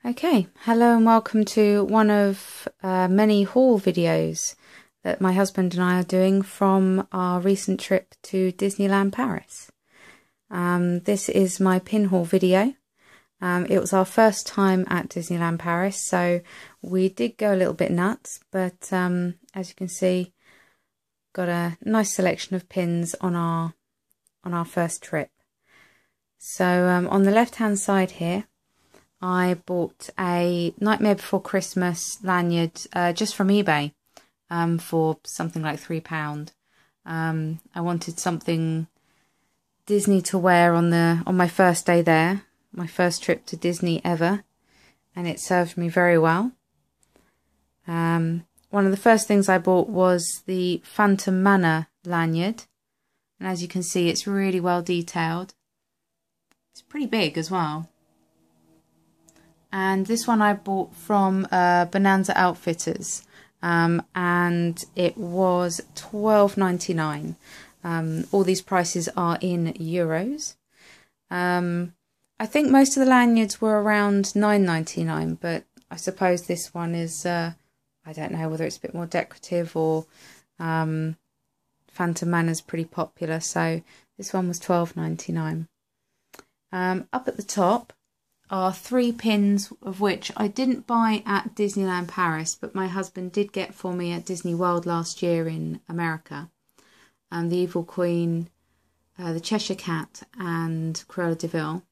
Okay, hello and welcome to one of many haul videos that my husband and I are doing from our recent trip to Disneyland Paris. This is my pin haul video. It was our first time at Disneyland Paris, so we did go a little bit nuts, but as you can see, got a nice selection of pins on our first trip. So on the left hand side here, I bought a Nightmare Before Christmas lanyard just from eBay for something like £3. I wanted something Disney to wear on my first day there, my first trip to Disney ever, and it served me very well. One of the first things I bought was the Phantom Manor lanyard, and as you can see, it's really well detailed. It's pretty big as well. And this one I bought from Bonanza Outfitters, and it was £12.99. All these prices are in euros. I think most of the lanyards were around £9.99, but I suppose this one is, I don't know whether it's a bit more decorative or Phantom Manor's pretty popular, so this one was £12.99. Up at the top are 3 pins, of which I didn't buy at Disneyland Paris, but my husband did get for me at Disney World last year in America. The Evil Queen, the Cheshire Cat and Cruella de Vil.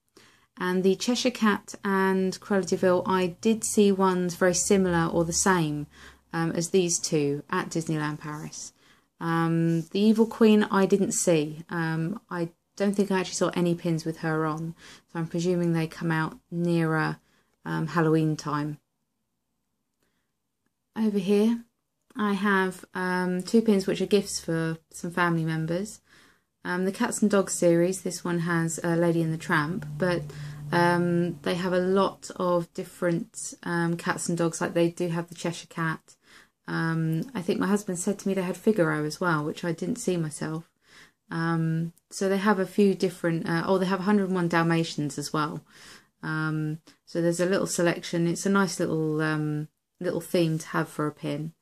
And the Cheshire Cat and Cruella de Vil, I did see ones very similar or the same as these two at Disneyland Paris. The Evil Queen I didn't see. I don't think I actually saw any pins with her on, so I'm presuming they come out nearer Halloween time. Over here I have 2 pins which are gifts for some family members. The Cats and Dogs series, this one has Lady and the Tramp, but they have a lot of different cats and dogs, like they do have the Cheshire Cat. I think my husband said to me they had Figaro as well, which I didn't see myself. So they have a few different, they have 101 Dalmatians as well. So there's a little selection. It's a nice little theme to have for a pin.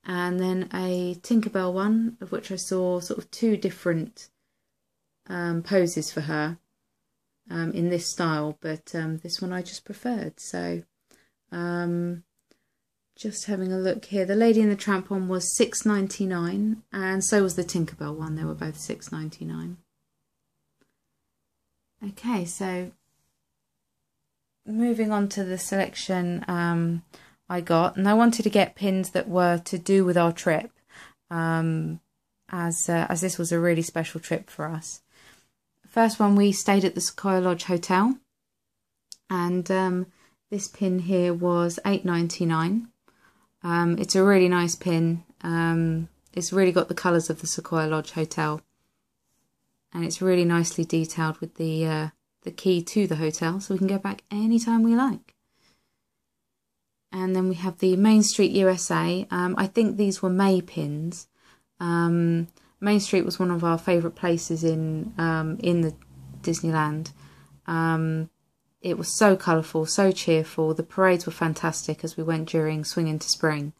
And then a Tinkerbell one, of which I saw sort of 2 different poses for her in this style, but this one I just preferred. So just having a look here, the Lady and the Tramp one was £6.99, and so was the Tinkerbell one. They were both £6.99. Okay, so moving on to the selection I got, and I wanted to get pins that were to do with our trip, as this was a really special trip for us. First one, we stayed at the Sequoia Lodge Hotel, and this pin here was £8.99. It's a really nice pin. It's really got the colours of the Sequoia Lodge Hotel, and it's really nicely detailed with the key to the hotel, so we can go back anytime we like. And then we have the Main Street USA. I think these were May pins. Main Street was one of our favourite places in the Disneyland. It was so colourful, so cheerful. The parades were fantastic as we went during Swing into Spring.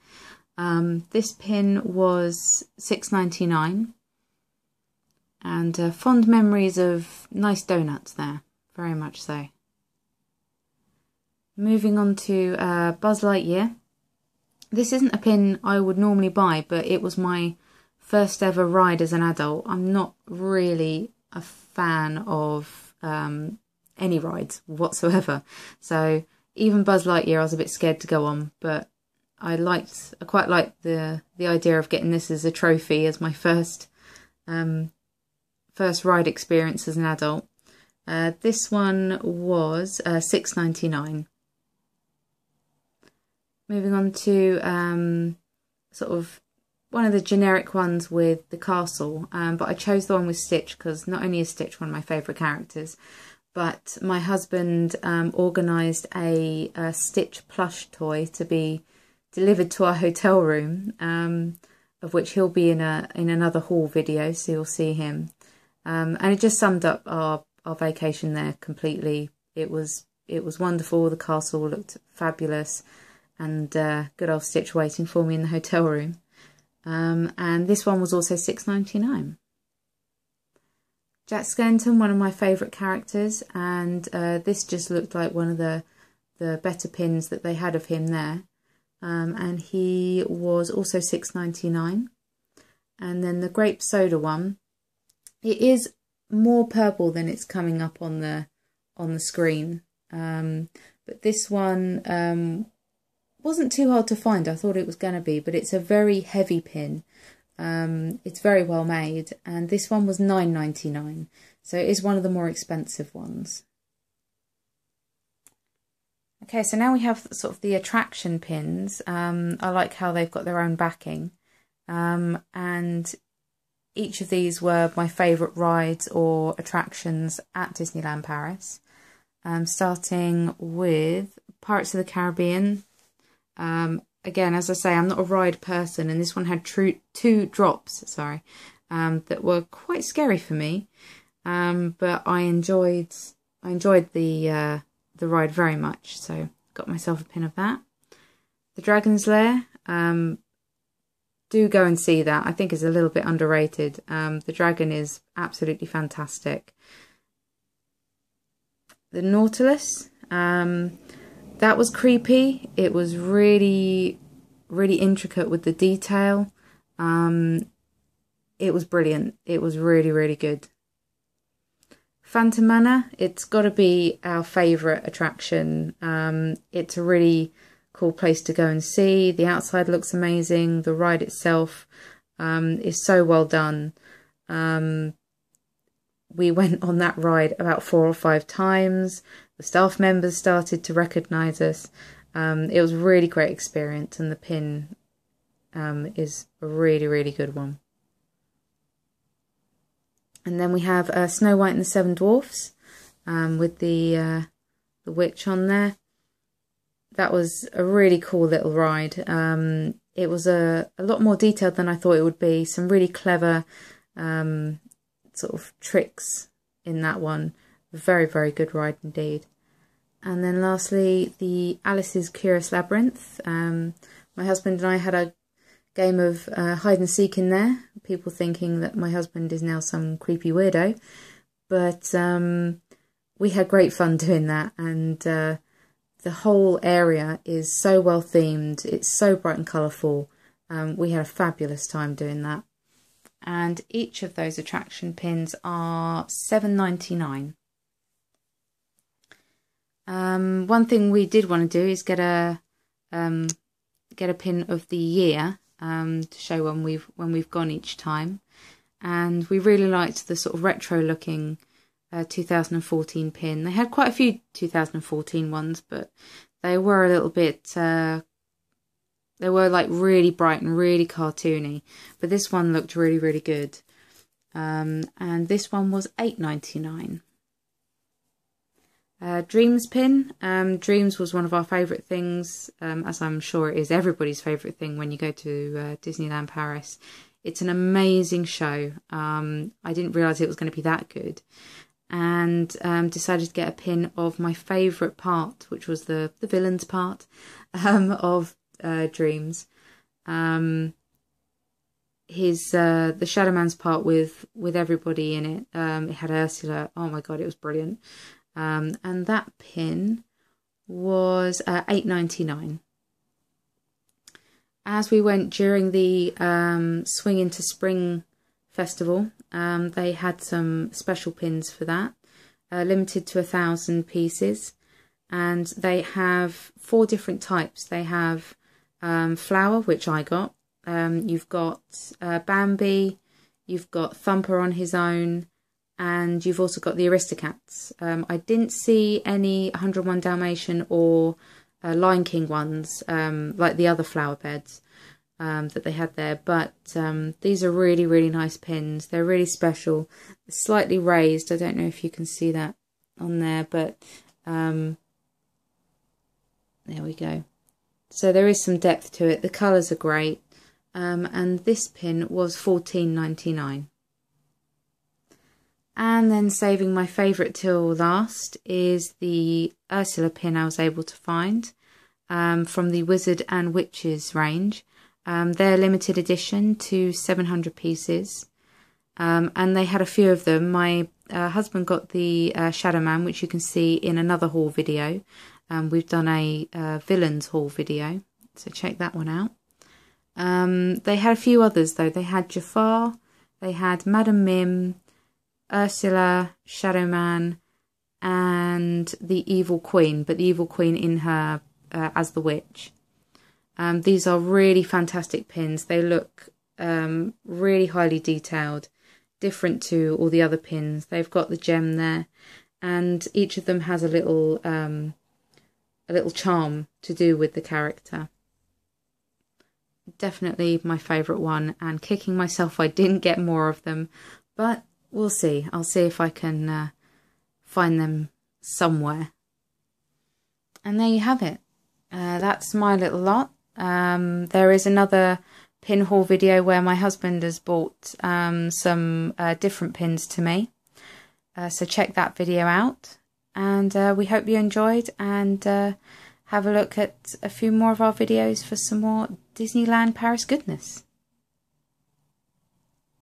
This pin was £6.99. And fond memories of nice donuts there, very much so. Moving on to Buzz Lightyear. This isn't a pin I would normally buy, but it was my first ever ride as an adult. I'm not really a fan of any rides whatsoever, so even Buzz Lightyear I was a bit scared to go on, but I quite liked the idea of getting this as a trophy as my first ride experience as an adult. This one was £6.99. Moving on to sort of one of the generic ones with the castle, but I chose the one with Stitch because not only is Stitch one of my favourite characters, but my husband organised a Stitch plush toy to be delivered to our hotel room, of which he'll be in another haul video, so you'll see him. And it just summed up our vacation there completely. It was it was wonderful. The castle looked fabulous, and good old Stitch waiting for me in the hotel room. And this one was also £6.99. Jack Skellington, one of my favourite characters, and this just looked like one of the better pins that they had of him there. And he was also £6.99. And then the grape soda one, it is more purple than it's coming up on the screen. But this one wasn't too hard to find. I thought it was going to be, but it's a very heavy pin. It's very well made, and this one was £9.99, so it is one of the more expensive ones. Okay, so now we have sort of the attraction pins. I like how they've got their own backing, and each of these were my favourite rides or attractions at Disneyland Paris. Starting with Pirates of the Caribbean. Again, as I say, I'm not a ride person, and this one had two drops, that were quite scary for me. But I enjoyed the ride very much, so got myself a pin of that. The Dragon's Lair, do go and see that. I think it's a little bit underrated. The dragon is absolutely fantastic. The Nautilus, that was creepy. It was really, really intricate with the detail. It was brilliant. It was really, really good. Phantom Manor, it's got to be our favourite attraction. It's a really cool place to go and see. The outside looks amazing. The ride itself is so well done. We went on that ride about 4 or 5 times. The staff members started to recognise us. It was a really great experience, and the pin is a really, really good one. And then we have Snow White and the Seven Dwarfs with the witch on there. That was a really cool little ride. It was a lot more detailed than I thought it would be. Some really clever sort of tricks in that one. Very, very good ride indeed. And then lastly, the Alice's Curious Labyrinth. My husband and I had a game of hide and seek in there. People thinking that my husband is now some creepy weirdo. But we had great fun doing that. And the whole area is so well themed. It's so bright and colourful. We had a fabulous time doing that. And each of those attraction pins are £7.99. One thing we did want to do is get a pin of the year to show when we've gone each time, and we really liked the sort of retro looking 2014 pin. They had quite a few 2014 ones, but they were a little bit they were like really bright and really cartoony, but this one looked really, really good. And this one was £8.99. Dreams pin. Dreams was one of our favourite things, as I'm sure it is everybody's favourite thing when you go to Disneyland Paris. It's an amazing show. I didn't realise it was going to be that good, and decided to get a pin of my favourite part, which was the villain's part of Dreams. The Shadow Man's part with everybody in it. It had Ursula. Oh my god, it was brilliant. And that pin was £8.99. As we went during the Swing into Spring festival, they had some special pins for that, limited to 1,000 pieces, and they have 4 different types. They have Flower, which I got. You've got Bambi, you've got Thumper on his own, and you've also got the Aristocats. I didn't see any 101 Dalmatian or Lion King ones, like the other flower beds that they had there. But these are really, really nice pins. They're really special. Slightly raised. I don't know if you can see that on there, but there we go. So there is some depth to it. The colours are great. And this pin was £14.99. And then saving my favourite till last is the Ursula pin I was able to find from the Wizard and Witches range. They're limited edition to 700 pieces, and they had a few of them. My husband got the Shadow Man, which you can see in another haul video. We've done a villains haul video, so check that one out. They had a few others though. They had Jafar, they had Madam Mim, Ursula, Shadow Man, and the Evil Queen, but the Evil Queen in her as the witch. These are really fantastic pins. They look really highly detailed, different to all the other pins. They've got the gem there, and each of them has a little charm to do with the character. Definitely my favourite one, and kicking myself I didn't get more of them, but we'll see. I'll see if I can find them somewhere. And there you have it. That's my little lot. There is another pin haul video where my husband has bought some different pins to me. So check that video out. And we hope you enjoyed, and have a look at a few more of our videos for some more Disneyland Paris goodness.